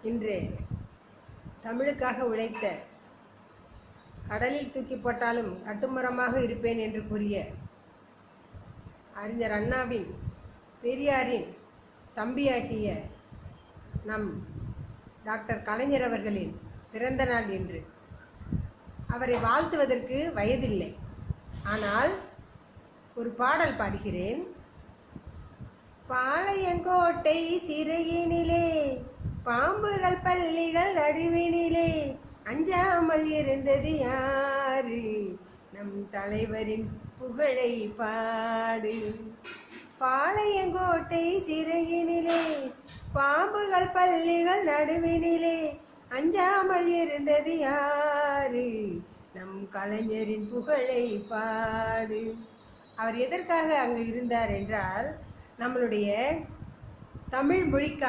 இன்று தமிழுக்காக உழைத்த, கடலில் தூக்கி போட்டாலும் கட்டுமரமாக இருப்பேன் என்று கூறிய அறிஞர் அண்ணாவின், பெரியாரின் தம்பியாகிய நம் டாக்டர் கலைஞர் அவர்களின் பிறந்த நாள் இன்று. அவரை வாழ்த்துவதற்கு வயதில்லை, ஆனால் ஒரு பாடல் பாடுகிறேன். பாளையங்கோட்டை சிறையினிலே, பாம்புகள் பள்ளிகள் நடுவினிலே, அஞ்சாமல் இருந்தது யாரு? நம் தலைவரின் புகழை பாடு. பாளையங்கோட்டை சிறையினிலே, பாம்புகள் பள்ளிகள் நடுவினிலே, அஞ்சாமல் இருந்தது யாரு? நம் கலைஞரின் புகழை பாடு. அவர் எதற்காக அங்கு இருந்தார் என்றால், நம்மளுடைய தமிழ் மொழிக்காக